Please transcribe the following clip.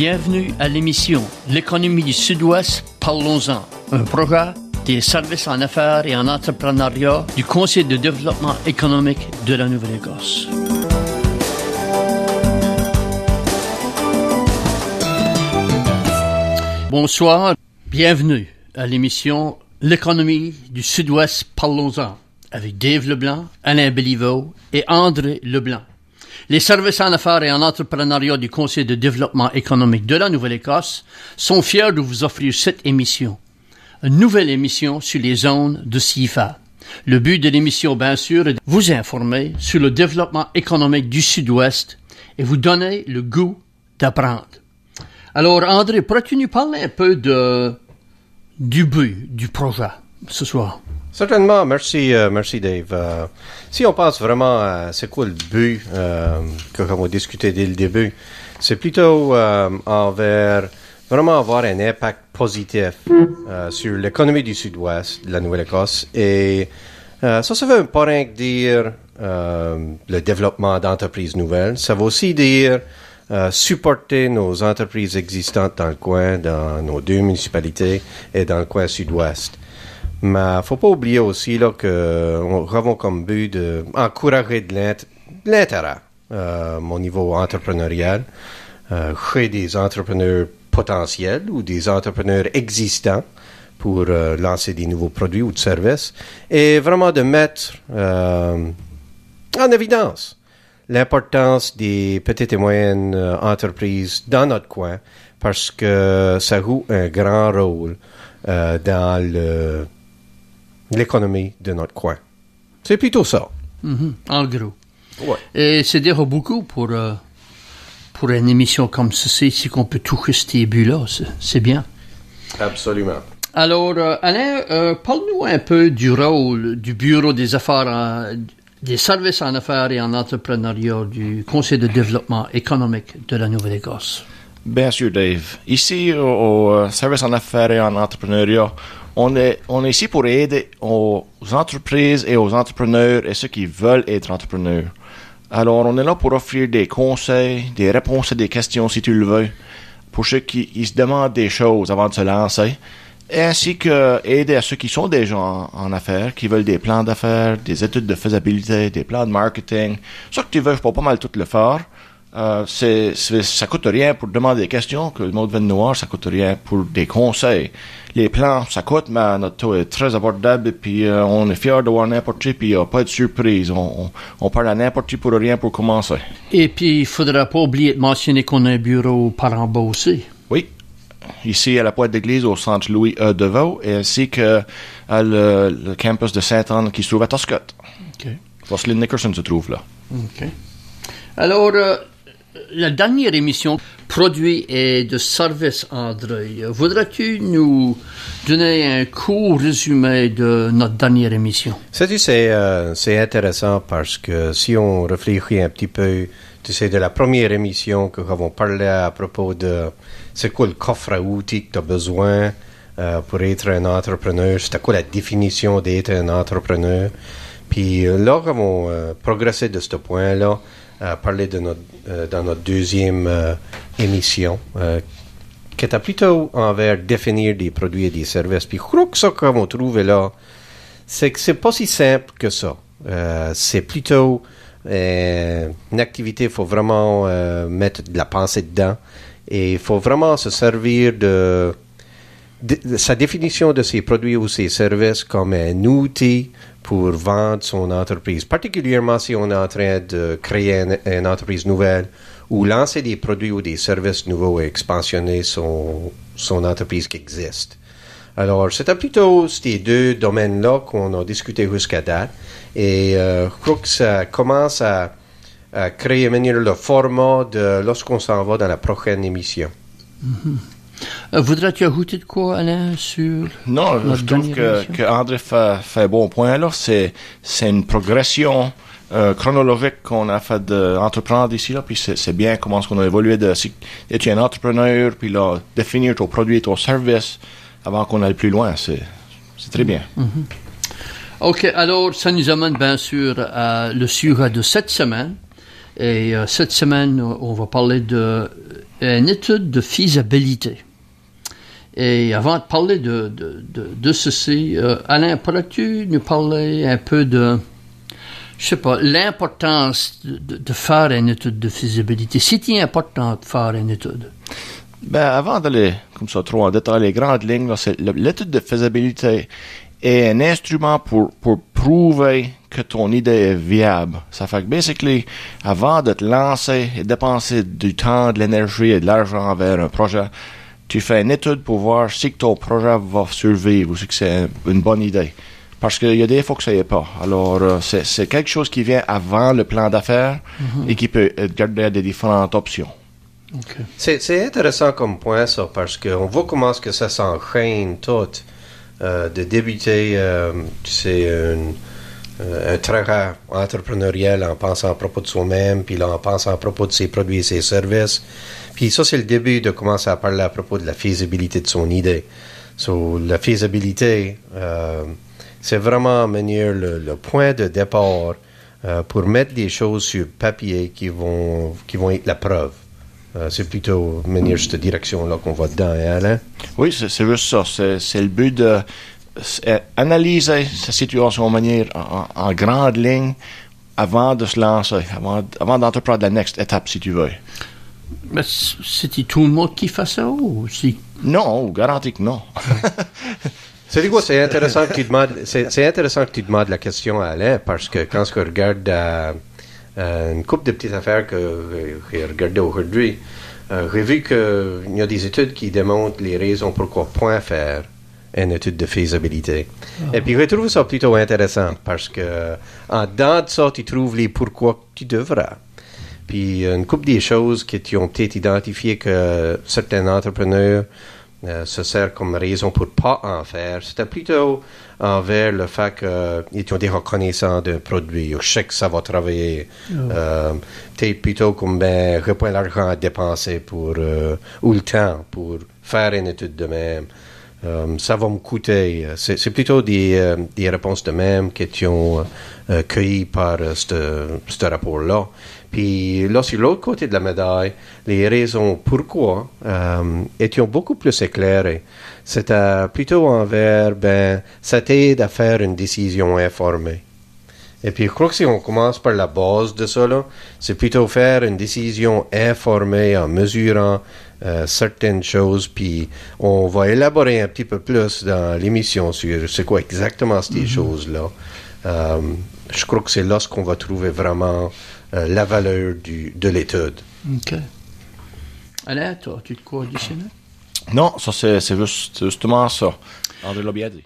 Bienvenue à l'émission L'économie du Sud-Ouest, parlons-en, un programme des services en affaires et en entrepreneuriat du Conseil de développement économique de la Nouvelle-Écosse. Bonsoir, bienvenue à l'émission L'économie du Sud-Ouest, parlons-en, avec Dave Leblanc, Alain Béliveau et André Leblanc. Les services en affaires et en entrepreneuriat du Conseil de développement économique de la Nouvelle-Écosse sont fiers de vous offrir cette émission, une nouvelle émission sur les zones de CIFA. Le but de l'émission, bien sûr, est de vous informer sur le développement économique du Sud-Ouest et vous donner le goût d'apprendre. Alors, André, pourrais-tu nous parler un peu du but du projet ce soir? Certainement, merci Dave. Si on pense vraiment à c'est quoi le but que on va discuter dès le début, c'est plutôt envers vraiment avoir un impact positif sur l'économie du Sud-Ouest de la Nouvelle-Écosse. Et ça veut pas rien que dire le développement d'entreprises nouvelles. Ça veut aussi dire supporter nos entreprises existantes dans le coin, dans nos deux municipalités et dans le coin Sud-Ouest. Mais faut pas oublier aussi là que on avons comme but d'encourager de l'intérêt au niveau entrepreneurial, créer des entrepreneurs potentiels ou des entrepreneurs existants pour lancer des nouveaux produits ou de services et vraiment de mettre en évidence l'importance des petites et moyennes entreprises dans notre coin parce que ça joue un grand rôle dans l'économie de notre coin. C'est plutôt ça. En gros. Ouais. Et c'est déjà beaucoup pour une émission comme ceci, si qu'on peut toucher ces buts-là. C'est bien. Absolument. Alors, Alain, parle-nous un peu du rôle du Bureau des affaires, des services en affaires et en entrepreneuriat du Conseil de développement économique de la Nouvelle-Écosse. Bien sûr, Dave. Ici, au service en affaires et en entrepreneuriat, on est ici pour aider aux entreprises et aux entrepreneurs et ceux qui veulent être entrepreneurs. Alors, on est là pour offrir des conseils, des réponses à des questions si tu le veux, pour ceux qui se demandent des choses avant de se lancer, et ainsi que aider à ceux qui sont déjà en affaires, qui veulent des plans d'affaires, des études de faisabilité, des plans de marketing. Ça que tu veux, je peux pas mal tout le faire. Ça coûte rien pour demander des questions, que le monde vienne nous voir, ça coûte rien pour des conseils. Les plans, ça coûte, mais notre taux est très abordable, puis on est fiers de voir n'importe qui, puis il n'y a pas de surprise. On parle à n'importe qui pour rien pour commencer. Et puis, il ne faudra pas oublier de mentionner qu'on a un bureau par en bas aussi. Oui. Ici, à la Pointe d'Église, au centre Louis E. Deveau, et ainsi que à le campus de Sainte-Anne qui se trouve à Toscott. OK. Rosalind Nickerson se trouve là. OK. Alors, la dernière émission, Produits et de services, André, voudrais-tu nous donner un court résumé de notre dernière émission? C'est intéressant parce que si on réfléchit un petit peu, tu sais, de la première émission que nous avons parlé à propos de c'est quoi le coffre à outils que tu as besoin pour être un entrepreneur, c'était quoi la définition d'être un entrepreneur. Puis là, nous avons progressé de ce point-là. Parler dans notre deuxième émission, qui était plutôt envers définir des produits et des services. Puis je crois que ça qu'on trouve là, c'est que c'est pas si simple que ça. C'est plutôt une activité, il faut vraiment mettre de la pensée dedans et il faut vraiment se servir de sa définition de ses produits ou ses services comme un outil pour vendre son entreprise, particulièrement si on est en train de créer une entreprise nouvelle ou lancer des produits ou des services nouveaux et expansionner son entreprise qui existe. Alors, c'était plutôt ces deux domaines-là qu'on a discuté jusqu'à date et je crois que ça commence à créer le format de lorsqu'on s'en va dans la prochaine émission. Mm-hmm. Voudrais-tu ajouter de quoi, Alain, sur... Non, je trouve que André fait bon point là. C'est une progression chronologique qu'on a fait d'entreprendre ici là. Puis c'est bien comment est-ce qu'on a évolué d'être un entrepreneur, puis là définir ton produit et ton service avant qu'on aille plus loin. C'est très bien. Mm-hmm. OK, alors ça nous amène bien sûr à le sujet de cette semaine. Et cette semaine, on va parler de une étude de faisabilité. Et avant de parler de ceci, Alain, pourrais-tu nous parler un peu de, je sais pas, l'importance de faire une étude de faisabilité? C'est important de faire une étude? Ben, avant d'aller comme ça trop en détail, les grandes lignes, là, l'étude de faisabilité est un instrument pour prouver que ton idée est viable. Ça fait que, basically, avant de te lancer et dépenser du temps, de l'énergie et de l'argent vers un projet, tu fais une étude pour voir si ton projet va survivre ou si c'est une bonne idée. Parce qu'il y a des fois que ça y est pas. Alors, c'est quelque chose qui vient avant le plan d'affaires et qui peut garder des différentes options. Okay. C'est intéressant comme point, ça, parce qu'on voit comment que ça s'enchaîne tout. De débuter, tu sais, un travail entrepreneurial en pensant à propos de soi-même, puis là, en pensant à propos de ses produits et ses services. Puis ça, c'est le début de commencer à parler à propos de la faisabilité de son idée. So, la faisabilité, c'est vraiment mener le point de départ pour mettre des choses sur papier qui vont être la preuve. C'est plutôt mener cette direction-là qu'on va dedans, hein, Alain? Oui, c'est juste ça. C'est le but de analyser sa situation en grande ligne avant de se lancer, avant d'entreprendre la next étape, si tu veux. Mais c'est tout le monde qui fait ça ou si? Non, garantis que non. C'est quoi, c'est intéressant que tu demandes la question à Alain, parce que quand je regarde une couple de petites affaires que j'ai regardées aujourd'hui, j'ai vu qu'il y a des études qui démontrent les raisons pourquoi point faire une étude de faisabilité. Oh. Et puis je trouve ça plutôt intéressant, parce que en dedans de ça, tu trouves les pourquoi que tu devras. Puis une couple des choses qui ont peut-être identifié que certains entrepreneurs se servent comme raison pour pas en faire, c'était plutôt envers le fait qu'ils ont des reconnaissants d'un produit. Je sais que ça va travailler. Peut-être plutôt comme j'ai pas l'argent à dépenser pour ou le temps pour faire une étude de même. Ça va me coûter. C'est plutôt des réponses de même qui ont cueillies par ce rapport-là. Puis là, sur l'autre côté de la médaille, les raisons pourquoi étaient beaucoup plus éclairées. C'était plutôt envers, ça t'aide à faire une décision informée. Et puis, je crois que si on commence par la base de ça, là, c'est plutôt faire une décision informée en mesurant certaines choses, puis on va élaborer un petit peu plus dans l'émission sur c'est quoi exactement ces choses-là. Je crois que c'est là ce qu'on va trouver vraiment la valeur de l'étude. OK. Alain, toi, tu as de quoi additionner? Non, ça c'est justement ça. André l'a bien dit.